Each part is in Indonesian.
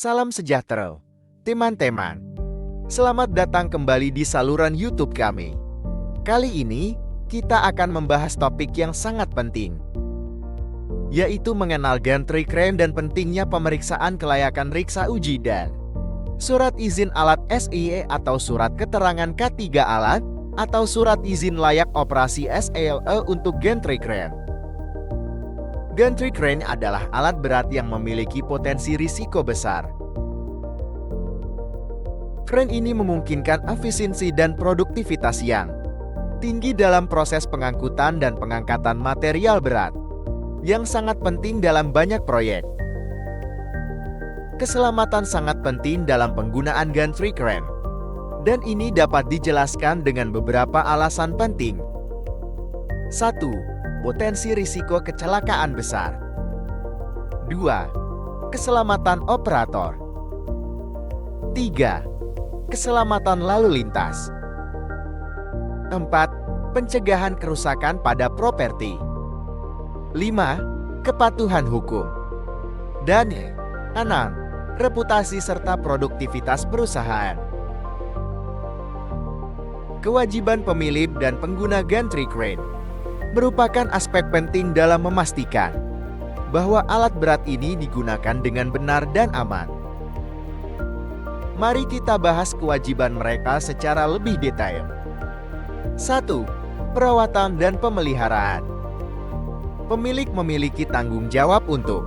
Salam sejahtera, teman-teman. Selamat datang kembali di saluran YouTube kami. Kali ini, kita akan membahas topik yang sangat penting, yaitu mengenal gantry crane dan pentingnya pemeriksaan kelayakan riksa uji dan surat izin alat SIE atau surat keterangan K3 alat atau surat izin layak operasi SELE untuk gantry crane. Gantry crane adalah alat berat yang memiliki potensi risiko besar. Crane ini memungkinkan efisiensi dan produktivitas yang tinggi dalam proses pengangkutan dan pengangkatan material berat, yang sangat penting dalam banyak proyek. Keselamatan sangat penting dalam penggunaan gantry crane, dan ini dapat dijelaskan dengan beberapa alasan penting. 1. Potensi risiko kecelakaan besar. 2. Keselamatan operator. 3. Keselamatan lalu lintas. 4. Pencegahan kerusakan pada properti. 5. Kepatuhan hukum. Dan 6. Reputasi serta produktivitas perusahaan. Kewajiban pemilik dan pengguna gantry crane merupakan aspek penting dalam memastikan bahwa alat berat ini digunakan dengan benar dan aman. Mari kita bahas kewajiban mereka secara lebih detail. 1. Perawatan dan pemeliharaan. Pemilik memiliki tanggung jawab untuk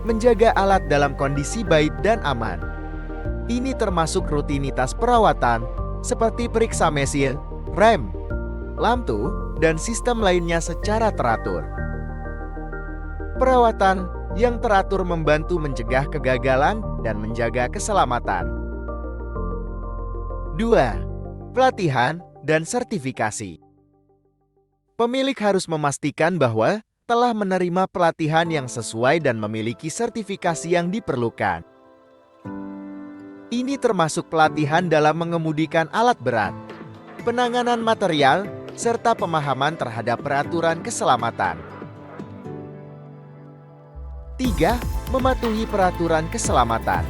menjaga alat dalam kondisi baik dan aman. Ini termasuk rutinitas perawatan seperti periksa mesin, rem, lampu, dan sistem lainnya secara teratur. Perawatan yang teratur membantu mencegah kegagalan dan menjaga keselamatan. 2. Pelatihan dan sertifikasi. Pemilik harus memastikan bahwa telah menerima pelatihan yang sesuai dan memiliki sertifikasi yang diperlukan. Ini termasuk pelatihan dalam mengemudikan alat berat, penanganan material, serta pemahaman terhadap peraturan keselamatan. 3. Mematuhi peraturan keselamatan.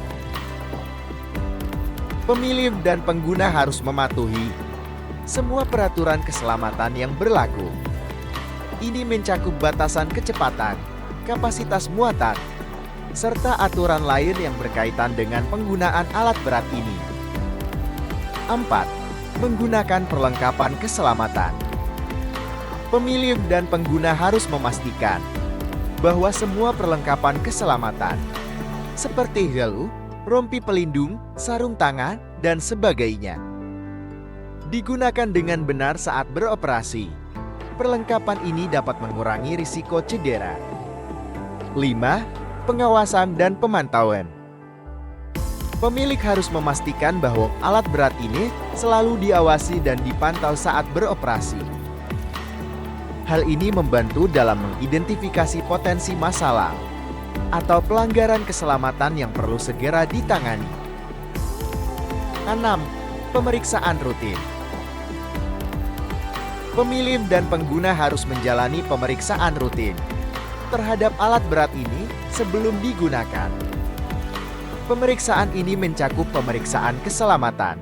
Pemilik dan pengguna harus mematuhi semua peraturan keselamatan yang berlaku. Ini mencakup batasan kecepatan, kapasitas muatan, serta aturan lain yang berkaitan dengan penggunaan alat berat ini. 4. Menggunakan perlengkapan keselamatan. Pemilik dan pengguna harus memastikan bahwa semua perlengkapan keselamatan seperti helm, rompi pelindung, sarung tangan, dan sebagainya digunakan dengan benar saat beroperasi. Perlengkapan ini dapat mengurangi risiko cedera. 5. Pengawasan dan pemantauan. Pemilik harus memastikan bahwa alat berat ini selalu diawasi dan dipantau saat beroperasi. Hal ini membantu dalam mengidentifikasi potensi masalah atau pelanggaran keselamatan yang perlu segera ditangani. 6. Pemeriksaan rutin. Pemilik dan pengguna harus menjalani pemeriksaan rutin terhadap alat berat ini sebelum digunakan. Pemeriksaan ini mencakup pemeriksaan keselamatan,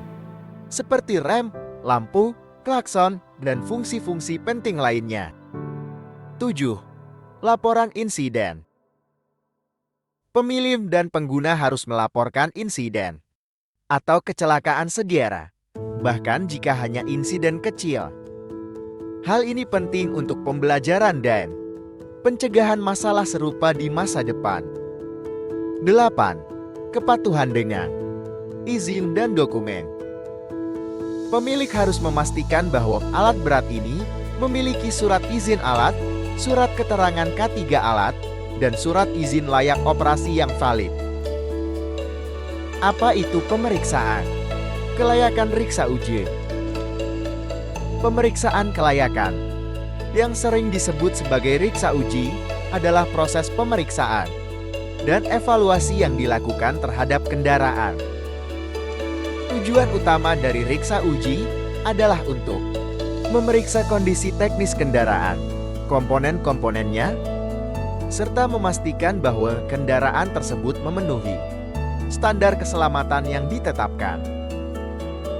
seperti rem, lampu, klakson, dan fungsi-fungsi penting lainnya. 7. Laporan insiden. Pemilik dan pengguna harus melaporkan insiden atau kecelakaan segera, bahkan jika hanya insiden kecil. Hal ini penting untuk pembelajaran dan pencegahan masalah serupa di masa depan. 8. Kepatuhan dengan izin dan dokumen. Pemilik harus memastikan bahwa alat berat ini memiliki surat izin alat, surat keterangan K3 alat, dan surat izin layak operasi yang valid. Apa itu pemeriksaan? Kelayakan riksa uji. Pemeriksaan kelayakan, yang sering disebut sebagai riksa uji, adalah proses pemeriksaan dan evaluasi yang dilakukan terhadap kendaraan. Tujuan utama dari riksa uji adalah untuk memeriksa kondisi teknis kendaraan, komponen-komponennya, serta memastikan bahwa kendaraan tersebut memenuhi standar keselamatan yang ditetapkan.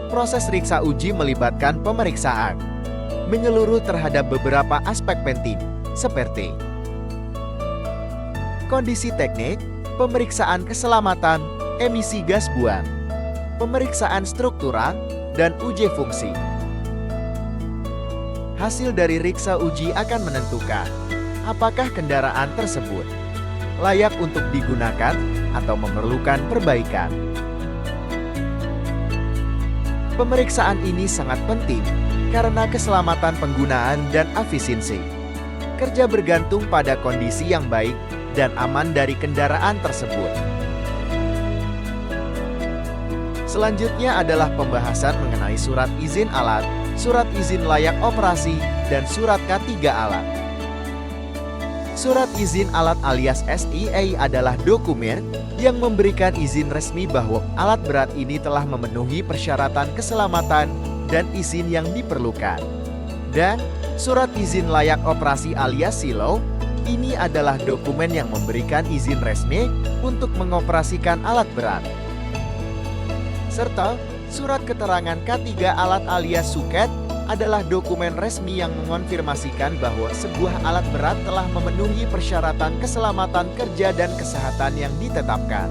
Proses riksa uji melibatkan pemeriksaan menyeluruh terhadap beberapa aspek penting, seperti kondisi teknik, pemeriksaan keselamatan, emisi gas buang, pemeriksaan struktural, dan uji fungsi. Hasil dari riksa uji akan menentukan apakah kendaraan tersebut layak untuk digunakan atau memerlukan perbaikan. Pemeriksaan ini sangat penting karena keselamatan penggunaan dan efisiensi kerja bergantung pada kondisi yang baik dan aman dari kendaraan tersebut. Selanjutnya adalah pembahasan mengenai surat izin alat, surat izin layak operasi, dan surat K3 alat. Surat izin alat alias SIA adalah dokumen yang memberikan izin resmi bahwa alat berat ini telah memenuhi persyaratan keselamatan dan izin yang diperlukan. Dan surat izin layak operasi alias SILO, ini adalah dokumen yang memberikan izin resmi untuk mengoperasikan alat berat. Serta surat keterangan K3 alat alias SUKET adalah dokumen resmi yang mengonfirmasikan bahwa sebuah alat berat telah memenuhi persyaratan keselamatan kerja dan kesehatan yang ditetapkan.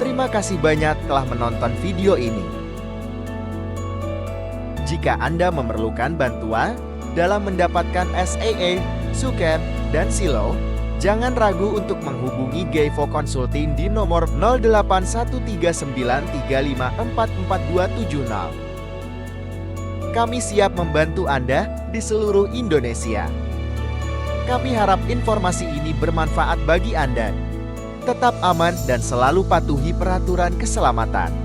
Terima kasih banyak telah menonton video ini. Jika Anda memerlukan bantuan dalam mendapatkan SAA, SUKET, dan SILO, jangan ragu untuk menghubungi Geivo Consulting di nomor 081393544270. Kami siap membantu Anda di seluruh Indonesia. Kami harap informasi ini bermanfaat bagi Anda. Tetap aman dan selalu patuhi peraturan keselamatan.